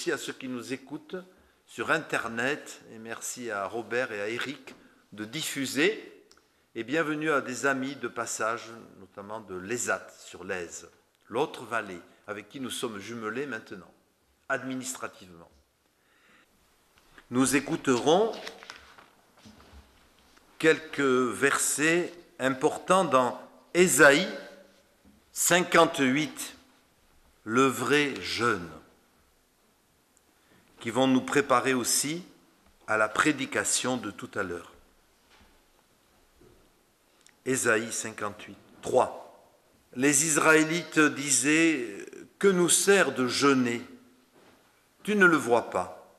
aussi à ceux qui nous écoutent sur Internet, et merci à Robert et à Eric de diffuser, et bienvenue à des amis de passage, notamment de l'ESAT sur l'Aise, l'autre vallée, avec qui nous sommes jumelés maintenant, administrativement. Nous écouterons quelques versets importants dans Ésaïe 58, le vrai jeûne, qui vont nous préparer aussi à la prédication de tout à l'heure. Ésaïe 58, 3. Les Israélites disaient « Que nous sert de jeûner? Tu ne le vois pas.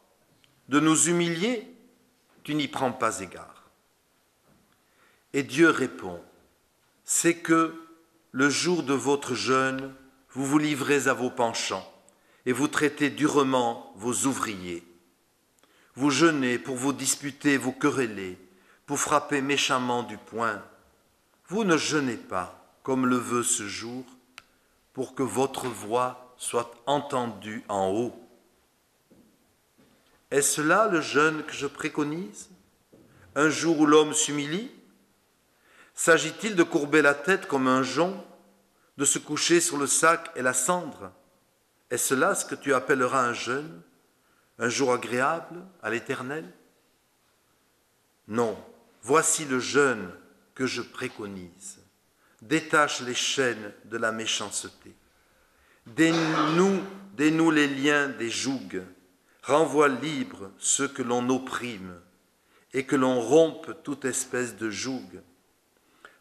De nous humilier? Tu n'y prends pas égard. » Et Dieu répond « C'est que le jour de votre jeûne, vous vous livrez à vos penchants et vous traitez durement vos ouvriers. Vous jeûnez pour vous disputer, vous quereller, pour frapper méchamment du poing. Vous ne jeûnez pas, comme le veut ce jour, pour que votre voix soit entendue en haut. Est-ce là le jeûne que je préconise? Un jour où l'homme s'humilie? S'agit-il de courber la tête comme un jonc, de se coucher sur le sac et la cendre? Est-ce là ce que tu appelleras un jeûne, un jour agréable à l'Éternel? Non, voici le jeûne que je préconise. Détache les chaînes de la méchanceté. Dénoue les liens des jougs. Renvoie libres ceux que l'on opprime et que l'on rompe toute espèce de joug.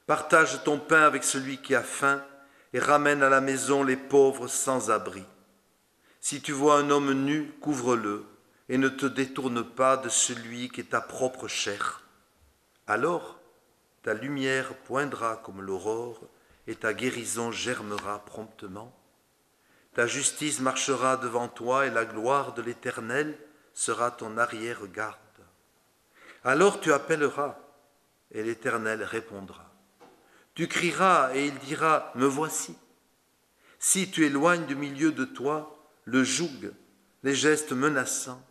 Partage ton pain avec celui qui a faim et ramène à la maison les pauvres sans abri. Si tu vois un homme nu, couvre-le et ne te détourne pas de celui qui est ta propre chair. Alors, ta lumière poindra comme l'aurore et ta guérison germera promptement. Ta justice marchera devant toi et la gloire de l'Éternel sera ton arrière-garde. Alors tu appelleras et l'Éternel répondra. Tu crieras et il dira, me voici. Si tu éloignes du milieu de toi le joug, les gestes menaçants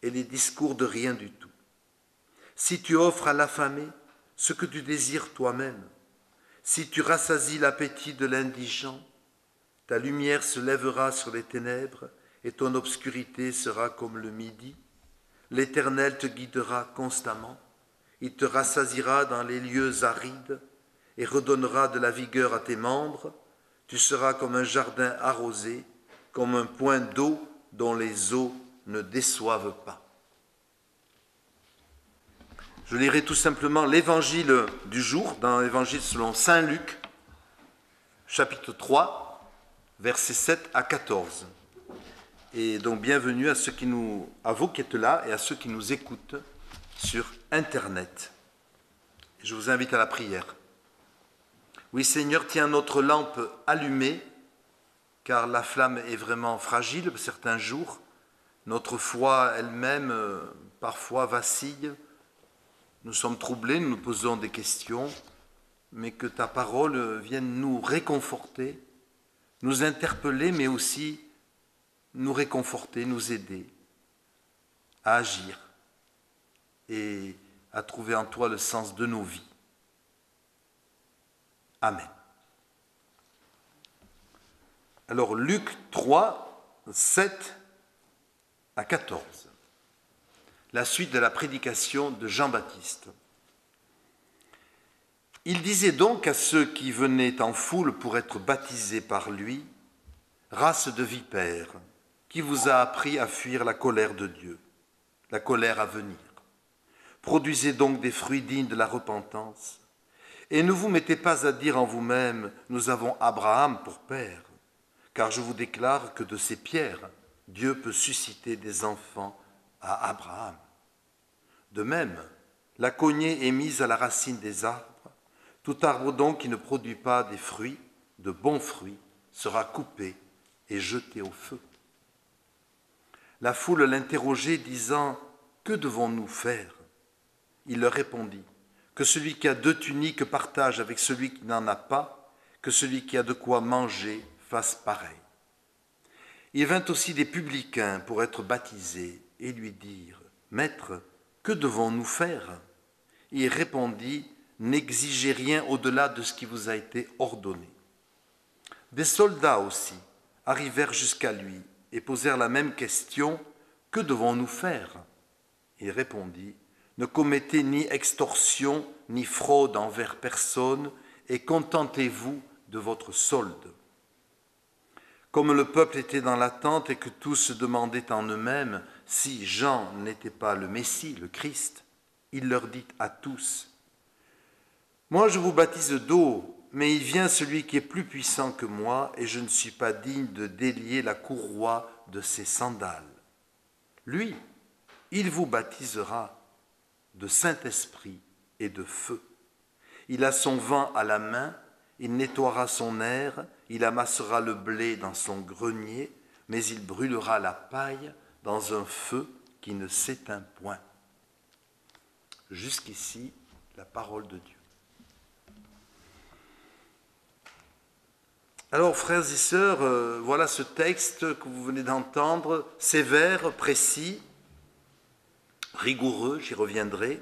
et les discours de rien du tout. Si tu offres à l'affamé ce que tu désires toi-même, si tu rassasies l'appétit de l'indigent, ta lumière se lèvera sur les ténèbres et ton obscurité sera comme le midi. L'Éternel te guidera constamment, il te rassasiera dans les lieux arides et redonnera de la vigueur à tes membres. Tu seras comme un jardin arrosé, comme un point d'eau dont les eaux ne déçoivent pas. Je lirai tout simplement l'évangile du jour, dans l'évangile selon saint Luc, chapitre 3, versets 7 à 14. Et donc bienvenue à vous qui êtes là et à ceux qui nous écoutent sur Internet. Je vous invite à la prière. Oui Seigneur, tiens notre lampe allumée, car la flamme est vraiment fragile certains jours. Notre foi elle-même parfois vacille. Nous sommes troublés, nous nous posons des questions, mais que ta parole vienne nous réconforter, nous interpeller, mais aussi nous réconforter, nous aider à agir et à trouver en toi le sens de nos vies. Amen. Alors Luc 3, 7 à 14. La suite de la prédication de Jean-Baptiste. Il disait donc à ceux qui venaient en foule pour être baptisés par lui, « Race de vipères, qui vous a appris à fuir la colère de Dieu, la colère à venir. Produisez donc des fruits dignes de la repentance, et ne vous mettez pas à dire en vous-même, nous avons Abraham pour père, car je vous déclare que de ces pierres, Dieu peut susciter des enfants à Abraham. De même, la cognée est mise à la racine des arbres, tout arbre donc qui ne produit pas des fruits, de bons fruits, sera coupé et jeté au feu. » La foule l'interrogeait, disant, « Que devons-nous faire ?» Il leur répondit, « Que celui qui a 2 tuniques partage avec celui qui n'en a pas, que celui qui a de quoi manger fasse pareil. » Il vint aussi des publicains pour être baptisés et lui dirent, « Maître, que devons-nous faire ?» Il répondit, « N'exigez rien au-delà de ce qui vous a été ordonné. » Des soldats aussi arrivèrent jusqu'à lui et posèrent la même question, « Que devons-nous faire ?» Il répondit, « Ne commettez ni extorsion ni fraude envers personne et contentez-vous de votre solde. » Comme le peuple était dans l'attente et que tous se demandaient en eux-mêmes si Jean n'était pas le Messie, le Christ, il leur dit à tous, « Moi je vous baptise d'eau, mais il vient celui qui est plus puissant que moi et je ne suis pas digne de délier la courroie de ses sandales. Lui, il vous baptisera de Saint-Esprit et de feu. Il a son vent à la main, il nettoiera son aire, il amassera le blé dans son grenier, mais il brûlera la paille dans un feu qui ne s'éteint point. » Jusqu'ici, la parole de Dieu. Alors, frères et sœurs, voilà ce texte que vous venez d'entendre, sévère, précis, rigoureux, j'y reviendrai.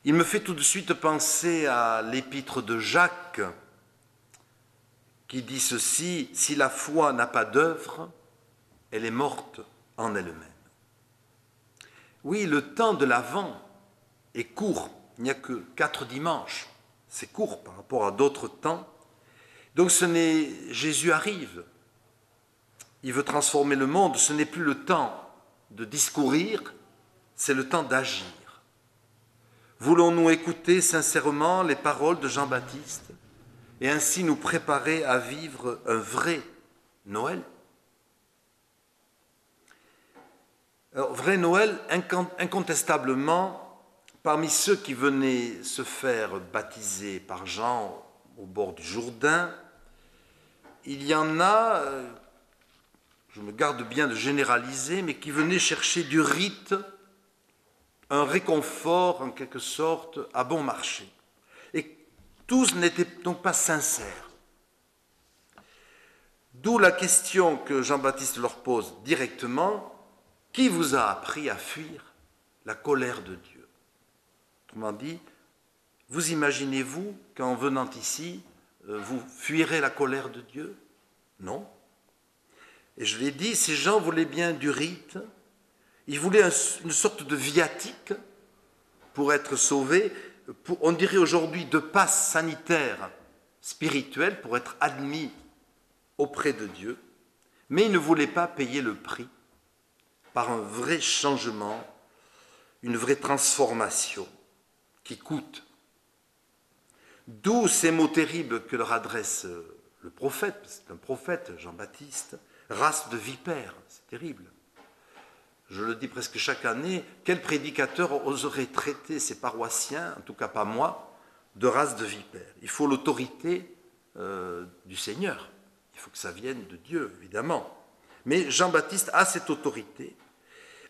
Il me fait tout de suite penser à l'épître de Jacques, qui dit ceci, « Si la foi n'a pas d'œuvre, elle est morte en elle-même. » Oui, le temps de l'Avent est court, il n'y a que 4 dimanches, c'est court par rapport à d'autres temps. Donc Jésus arrive, il veut transformer le monde, ce n'est plus le temps de discourir, c'est le temps d'agir. Voulons-nous écouter sincèrement les paroles de Jean-Baptiste et ainsi nous préparer à vivre un vrai Noël? Alors, vrai Noël, incontestablement, parmi ceux qui venaient se faire baptiser par Jean au bord du Jourdain, il y en a, je me garde bien de généraliser, mais qui venaient chercher du rite, un réconfort en quelque sorte à bon marché. Et tous n'étaient donc pas sincères. D'où la question que Jean-Baptiste leur pose directement, qui vous a appris à fuir la colère de Dieu? Autrement dit, vous imaginez-vous qu'en venant ici, vous fuirez la colère de Dieu? Non. Et je l'ai dit, ces gens voulaient bien du rite, ils voulaient une sorte de viatique pour être sauvés, on dirait aujourd'hui de passe sanitaire spirituel pour être admis auprès de Dieu, mais ils ne voulaient pas payer le prix par un vrai changement, une vraie transformation qui coûte. D'où ces mots terribles que leur adresse le prophète, c'est un prophète, Jean-Baptiste, race de vipères, c'est terrible. Je le dis presque chaque année, quel prédicateur oserait traiter ses paroissiens, en tout cas pas moi, de race de vipères? Il faut l'autorité du Seigneur, il faut que ça vienne de Dieu, évidemment. Mais Jean-Baptiste a cette autorité.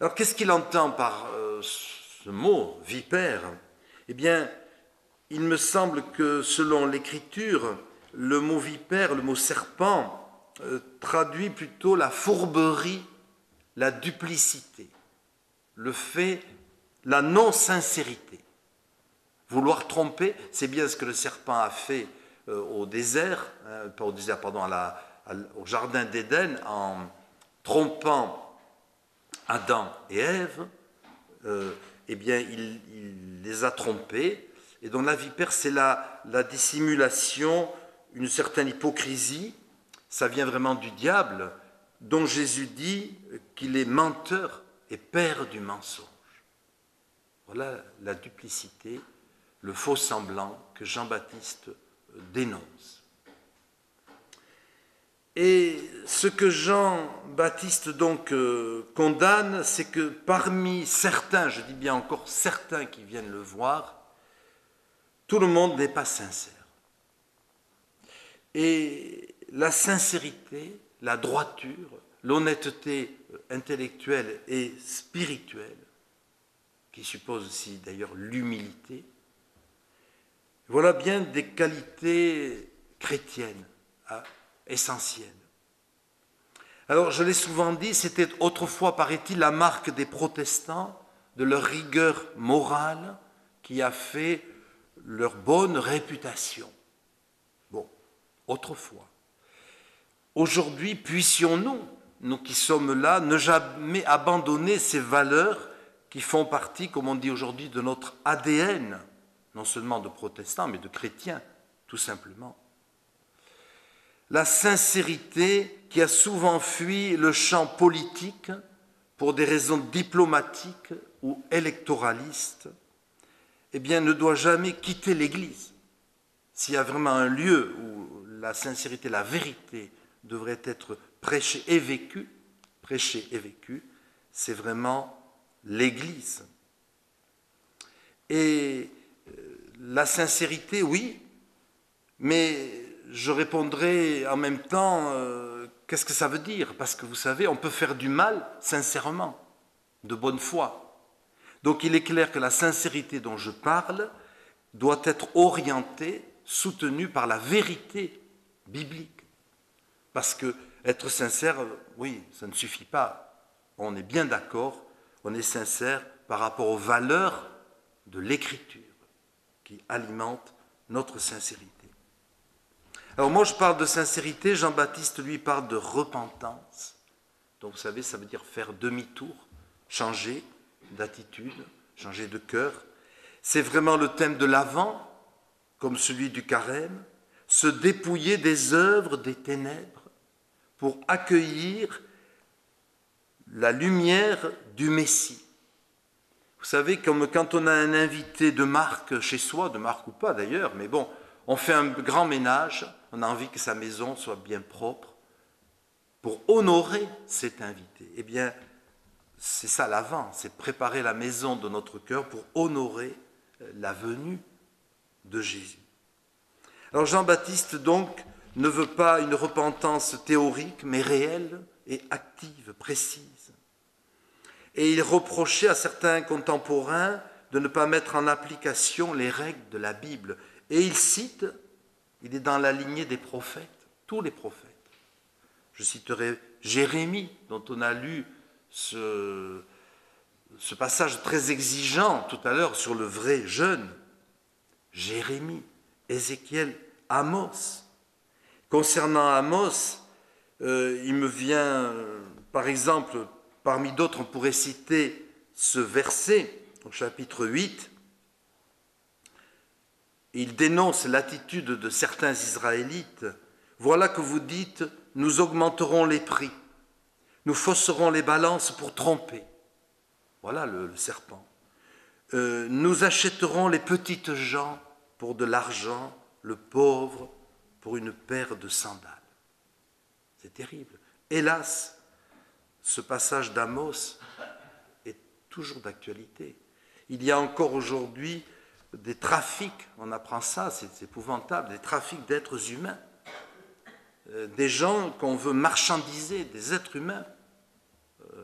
Alors qu'est-ce qu'il entend par ce mot, vipère? Eh bien, il me semble que selon l'Écriture, le mot vipère, le mot serpent, traduit plutôt la fourberie, la duplicité, le fait, la non-sincérité. Vouloir tromper, c'est bien ce que le serpent a fait au désert, pas au désert, pardon, au jardin d'Éden, en trompant Adam et Ève, eh bien, il les a trompés. Et donc la vipère, c'est la dissimulation, une certaine hypocrisie, ça vient vraiment du diable, dont Jésus dit qu'il est menteur et père du mensonge. Voilà la duplicité, le faux semblant que Jean-Baptiste dénonce. Et ce que Jean-Baptiste donc condamne, c'est que parmi certains, je dis bien encore certains qui viennent le voir, tout le monde n'est pas sincère. Et la sincérité, la droiture, l'honnêteté intellectuelle et spirituelle, qui suppose aussi d'ailleurs l'humilité, voilà bien des qualités chrétiennes essentielles. Alors, je l'ai souvent dit, c'était autrefois, paraît-il, la marque des protestants, de leur rigueur morale, qui a fait leur bonne réputation. Bon, autrefois. Aujourd'hui, puissions-nous, nous qui sommes là, ne jamais abandonner ces valeurs qui font partie, comme on dit aujourd'hui, de notre ADN, non seulement de protestants, mais de chrétiens, tout simplement. La sincérité qui a souvent fui le champ politique pour des raisons diplomatiques ou électoralistes, eh bien, ne doit jamais quitter l'Église. S'il y a vraiment un lieu où la sincérité, la vérité devrait être prêchée et vécue, c'est vraiment l'Église. Et la sincérité, oui, mais je répondrai en même temps, qu'est-ce que ça veut dire? Parce que vous savez, on peut faire du mal sincèrement, de bonne foi. Donc il est clair que la sincérité dont je parle doit être orientée, soutenue par la vérité biblique. Parce que être sincère, oui, ça ne suffit pas. On est bien d'accord, on est sincère par rapport aux valeurs de l'Écriture qui alimentent notre sincérité. Alors moi je parle de sincérité, Jean-Baptiste lui parle de repentance. Donc vous savez, ça veut dire faire demi-tour, changer d'attitude, changer de cœur. C'est vraiment le thème de l'Avent, comme celui du Carême, se dépouiller des œuvres des ténèbres pour accueillir la lumière du Messie. Vous savez, comme quand on a un invité de marque chez soi, de marque ou pas d'ailleurs, mais bon, on fait un grand ménage, on a envie que sa maison soit bien propre pour honorer cet invité. Eh bien, c'est ça l'Avent, c'est préparer la maison de notre cœur pour honorer la venue de Jésus. Alors Jean-Baptiste, donc, ne veut pas une repentance théorique, mais réelle et active, précise. Et il reprochait à certains contemporains de ne pas mettre en application les règles de la Bible. Et il cite, il est dans la lignée des prophètes, tous les prophètes. Je citerai Jérémie, dont on a lu ce passage très exigeant tout à l'heure sur le vrai jeûne. Jérémie, Ézéchiel, Amos. Concernant Amos, il me vient, par exemple, parmi d'autres, on pourrait citer ce verset, au chapitre 8. Il dénonce l'attitude de certains Israélites. Voilà que vous dites, nous augmenterons les prix, nous fausserons les balances pour tromper. Voilà le serpent. Nous achèterons les petites gens pour de l'argent, le pauvre pour une paire de sandales. C'est terrible. Hélas, ce passage d'Amos est toujours d'actualité. Il y a encore aujourd'hui des trafics, on apprend ça, c'est épouvantable, des trafics d'êtres humains, des gens qu'on veut marchandiser, des êtres humains.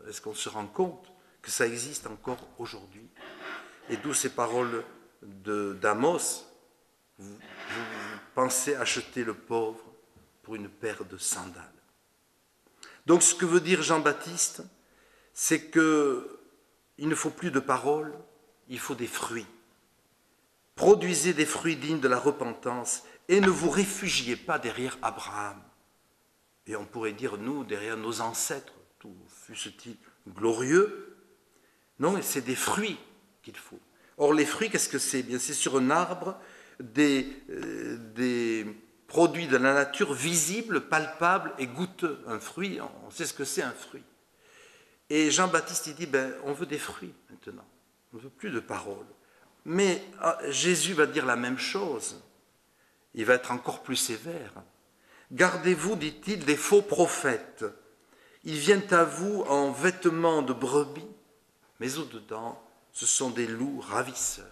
Est-ce qu'on se rend compte que ça existe encore aujourd'hui? Et d'où ces paroles d'Amos, vous pensez acheter le pauvre pour une paire de sandales. Donc ce que veut dire Jean-Baptiste, c'est qu'il ne faut plus de paroles, il faut des fruits. Produisez des fruits dignes de la repentance et ne vous réfugiez pas derrière Abraham. Et on pourrait dire, nous, derrière nos ancêtres, tout fût-il glorieux. Non, c'est des fruits qu'il faut. Or, les fruits, qu'est-ce que c'est? Bien, c'est sur un arbre des produits de la nature visibles, palpables et goûteux. Un fruit, on sait ce que c'est un fruit. Et Jean-Baptiste, il dit, on veut des fruits maintenant. On ne veut plus de paroles. Mais Jésus va dire la même chose. Il va être encore plus sévère. Gardez-vous, dit-il, des faux prophètes. Ils viennent à vous en vêtements de brebis, mais au-dedans, ce sont des loups ravisseurs.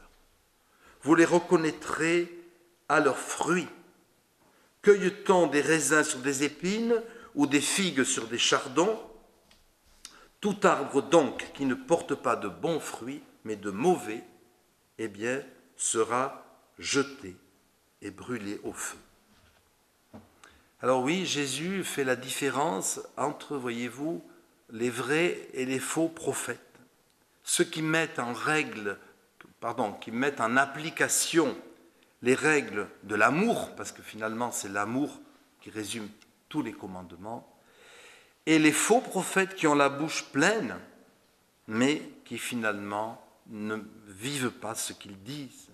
Vous les reconnaîtrez à leurs fruits. Cueille-t-on des raisins sur des épines ou des figues sur des chardons? Tout arbre donc qui ne porte pas de bons fruits, mais de mauvais, eh bien, sera jeté et brûlé au feu. Alors oui, Jésus fait la différence entre, voyez-vous, les vrais et les faux prophètes. Ceux qui mettent en qui mettent en application les règles de l'amour, parce que finalement c'est l'amour qui résume tous les commandements, et les faux prophètes qui ont la bouche pleine, mais qui finalement ne vivent pas ce qu'ils disent.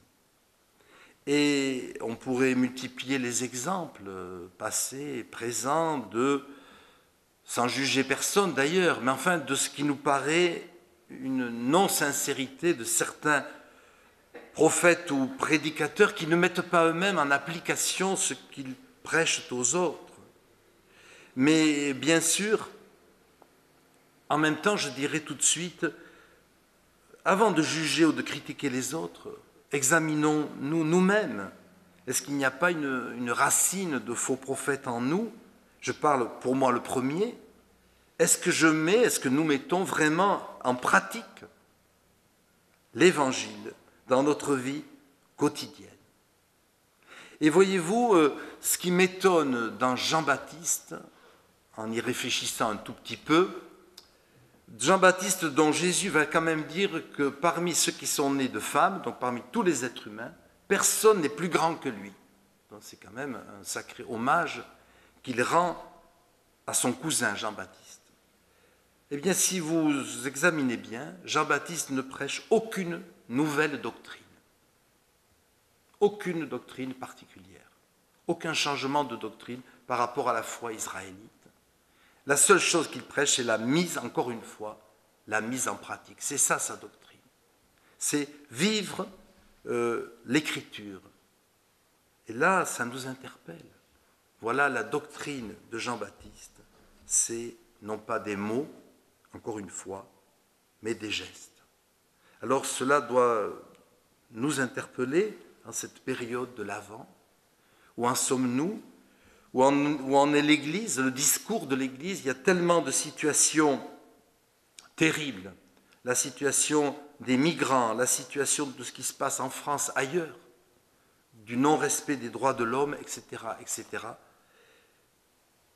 Et on pourrait multiplier les exemples passés et présents sans juger personne d'ailleurs, mais enfin de ce qui nous paraît une non-sincérité de certains prophètes ou prédicateurs qui ne mettent pas eux-mêmes en application ce qu'ils prêchent aux autres. Mais bien sûr, en même temps, je dirais tout de suite, avant de juger ou de critiquer les autres, examinons-nous nous-mêmes. Est-ce qu'il n'y a pas une racine de faux prophètes en nous? Je parle pour moi le premier. Est-ce que nous mettons vraiment en pratique l'Évangile dans notre vie quotidienne? Et voyez-vous, ce qui m'étonne dans Jean-Baptiste, en y réfléchissant un tout petit peu, Jean-Baptiste dont Jésus va quand même dire que parmi ceux qui sont nés de femmes, donc parmi tous les êtres humains, personne n'est plus grand que lui. Donc c'est quand même un sacré hommage qu'il rend à son cousin Jean-Baptiste. Eh bien, si vous examinez bien, Jean-Baptiste ne prêche aucune nouvelle doctrine. Aucune doctrine particulière. Aucun changement de doctrine par rapport à la foi israélite. La seule chose qu'il prêche, c'est la mise, encore une fois, la mise en pratique. C'est ça sa doctrine. C'est vivre l'Écriture. Et là, ça nous interpelle. Voilà la doctrine de Jean-Baptiste. C'est non pas des mots, encore une fois, mais des gestes. Alors cela doit nous interpeller dans cette période de l'Avent. Où en sommes-nous? Où en est l'Église? Le discours de l'Église, il y a tellement de situations terribles. La situation des migrants, la situation de ce qui se passe en France, ailleurs, du non-respect des droits de l'homme, etc., etc.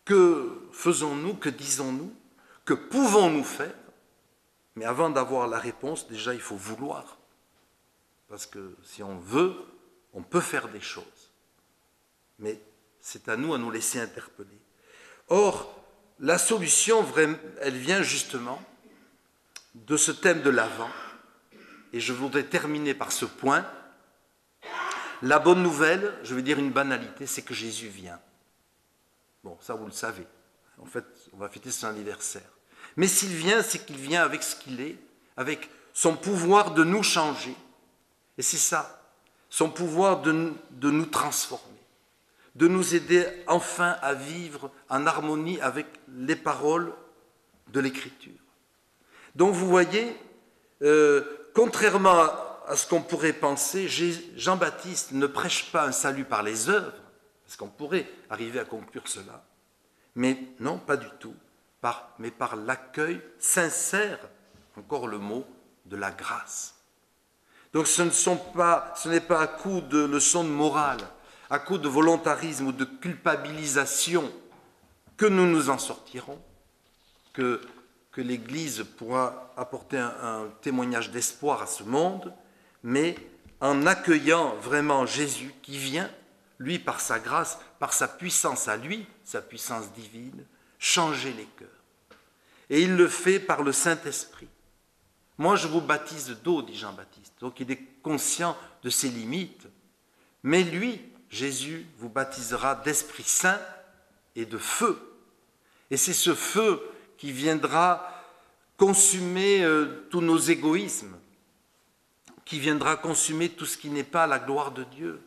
Que faisons-nous? Que disons-nous? Que pouvons-nous faire? Mais avant d'avoir la réponse, déjà, il faut vouloir. Parce que si on veut, on peut faire des choses. Mais c'est à nous laisser interpeller. Or, la solution, elle vient justement de ce thème de l'Avent. Et je voudrais terminer par ce point. La bonne nouvelle, je vais dire une banalité, c'est que Jésus vient. Bon, ça vous le savez. En fait, on va fêter son anniversaire. Mais s'il vient, c'est qu'il vient avec ce qu'il est, avec son pouvoir de nous changer. Et c'est ça, son pouvoir de nous transformer, de nous aider enfin à vivre en harmonie avec les paroles de l'Écriture. Donc vous voyez, contrairement à ce qu'on pourrait penser, Jean-Baptiste ne prêche pas un salut par les œuvres, parce qu'on pourrait arriver à conclure cela, mais non, pas du tout, mais par l'accueil sincère, encore le mot, de la grâce. Donc ce n'est pas à coup de leçons de morale, à coup de volontarisme ou de culpabilisation que nous nous en sortirons, que l'Église pourra apporter un témoignage d'espoir à ce monde, mais en accueillant vraiment Jésus qui vient, lui par sa grâce, par sa puissance à lui, sa puissance divine, changer les cœurs. Et il le fait par le Saint-Esprit. Moi, je vous baptise d'eau, dit Jean-Baptiste. Donc, il est conscient de ses limites. Mais lui, Jésus, vous baptisera d'Esprit Saint et de feu. Et c'est ce feu qui viendra consumer tous nos égoïsmes, qui viendra consumer tout ce qui n'est pas la gloire de Dieu,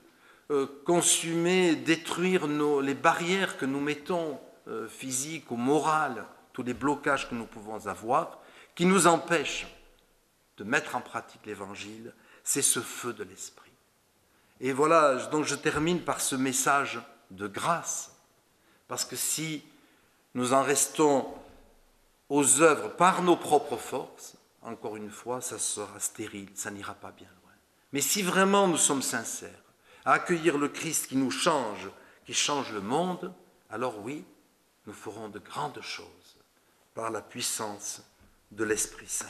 consumer, détruire les barrières que nous mettons, physiques ou morales, tous les blocages que nous pouvons avoir, qui nous empêchent de mettre en pratique l'Évangile. C'est ce feu de l'Esprit. Et voilà, donc je termine par ce message de grâce, parce que si nous en restons aux œuvres par nos propres forces, encore une fois, ça sera stérile, ça n'ira pas bien loin. Mais si vraiment nous sommes sincères à accueillir le Christ qui nous change, qui change le monde, alors oui, nous ferons de grandes choses par la puissance de l'Esprit Saint.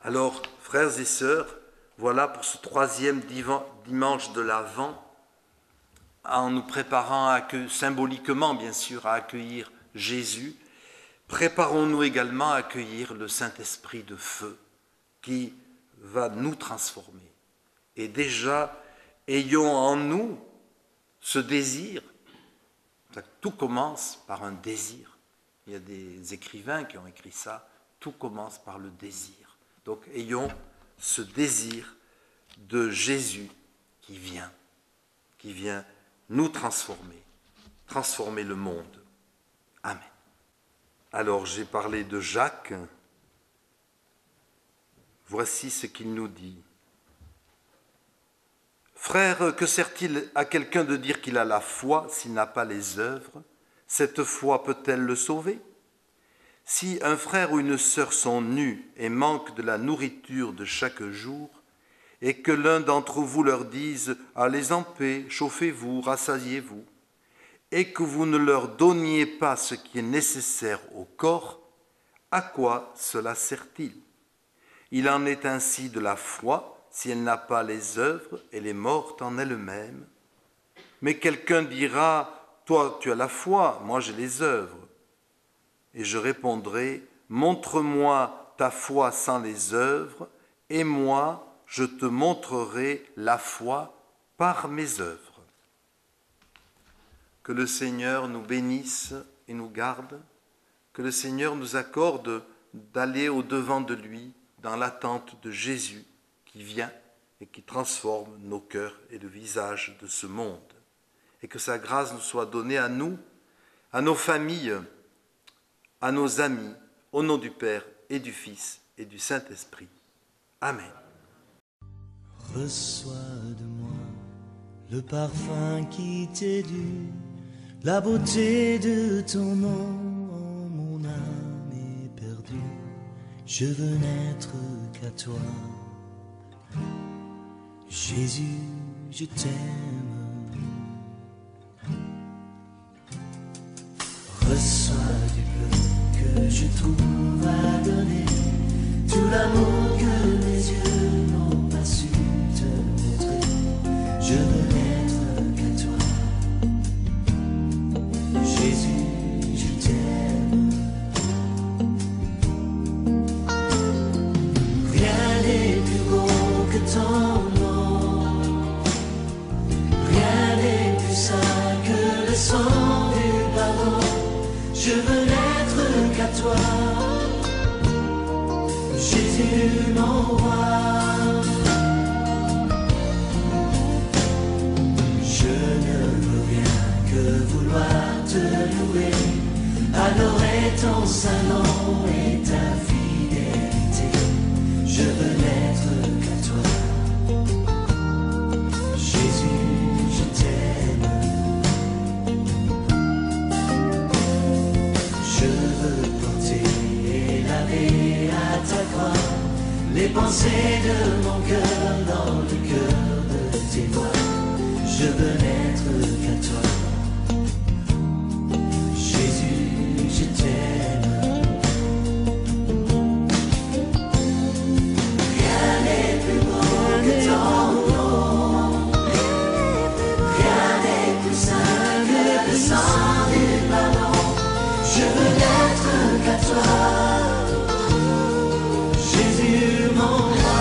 Alors, frères et sœurs, voilà pour ce 3e dimanche de l'Avent, en nous préparant symboliquement, bien sûr, à accueillir Jésus, préparons-nous également à accueillir le Saint-Esprit de feu qui va nous transformer. Et déjà, ayons en nous ce désir. Tout commence par un désir. Il y a des écrivains qui ont écrit ça. Tout commence par le désir. Donc, ayons ce désir de Jésus qui vient nous transformer le monde. Amen. Alors, j'ai parlé de Jacques. Voici ce qu'il nous dit. Frère, que sert-il à quelqu'un de dire qu'il a la foi s'il n'a pas les œuvres? Cette foi peut-elle le sauver? Si un frère ou une sœur sont nus et manquent de la nourriture de chaque jour, et que l'un d'entre vous leur dise « Allez en paix, chauffez-vous, rassasiez-vous », et que vous ne leur donniez pas ce qui est nécessaire au corps, à quoi cela sert-il? Il en est ainsi de la foi, si elle n'a pas les œuvres, elle est morte en elle-même. Mais quelqu'un dira, toi tu as la foi, moi j'ai les œuvres. Et je répondrai, montre-moi ta foi sans les œuvres, et moi je te montrerai la foi par mes œuvres. Que le Seigneur nous bénisse et nous garde, que le Seigneur nous accorde d'aller au-devant de lui dans l'attente de Jésus qui vient et qui transforme nos cœurs et le visage de ce monde. Et que sa grâce nous soit donnée à nous, à nos familles, à nos amis, au nom du Père et du Fils et du Saint-Esprit. Amen. Reçois de moi le parfum qui t'est dû, la beauté de ton nom, mon âme est perdue. Je veux n'être qu'à toi. Jésus, je t'aime. Reçois du peu que je trouve à donner, tout l'amour que mes yeux n'ont pas su te montrer. Je veux n'être qu'à toi. Jésus, je t'aime. Rien n'est plus beau que ton nom. Rien n'est plus saint que le sang du pardon. Je veux n'être qu'à toi. Jésus, mon roi. Je ne veux rien que vouloir te louer, adorer ton saint nom et ta fidélité. Je veux n'être qu'à toi. Jésus, je t'aime. Je veux porter et laver à ta croix les pensées de mon cœur dans le cœur de tes voix. Je veux n'être qu'à toi. Jésus, je t'aime. Rien n'est plus beau que ton nom. Rien n'est plus saint que le sang du pardon. Je veux n'être qu'à toi. Jésus, mon roi.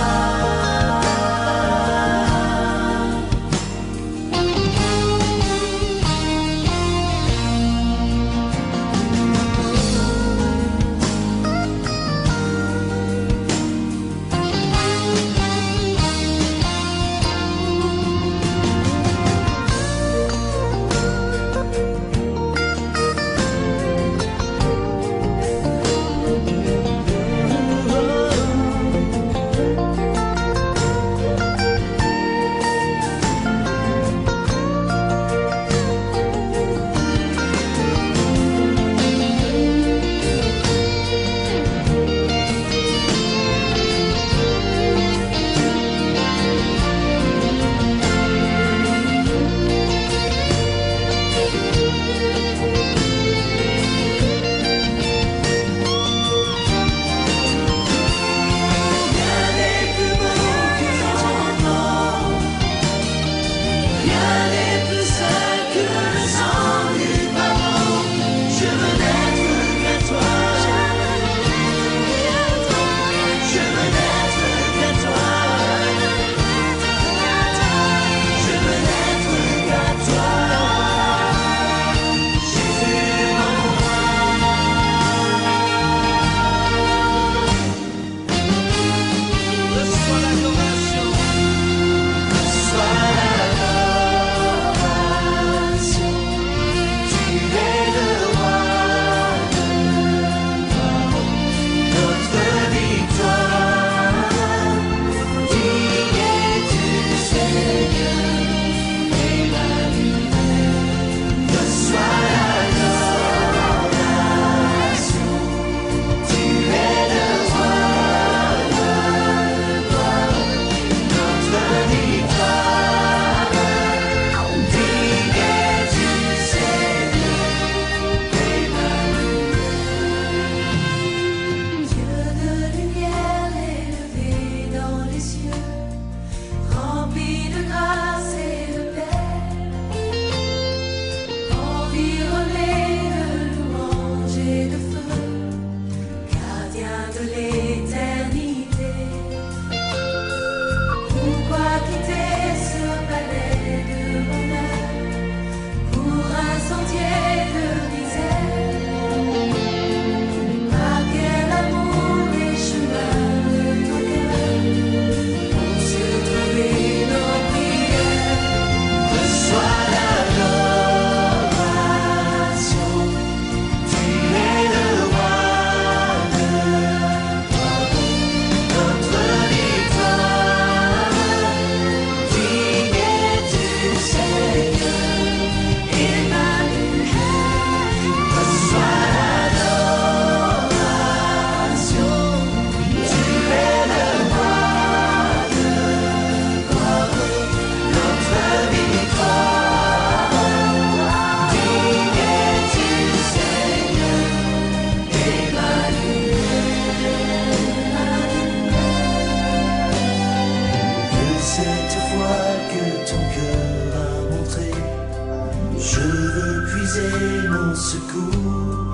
veux puiser mon secours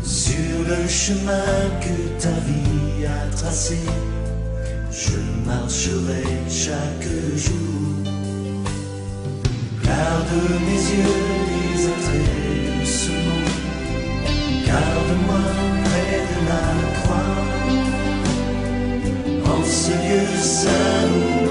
sur le chemin que ta vie a tracé. Je marcherai chaque jour. Garde mes yeux les attraits de ce monde. Garde-moi près de la croix. En ce lieu saint où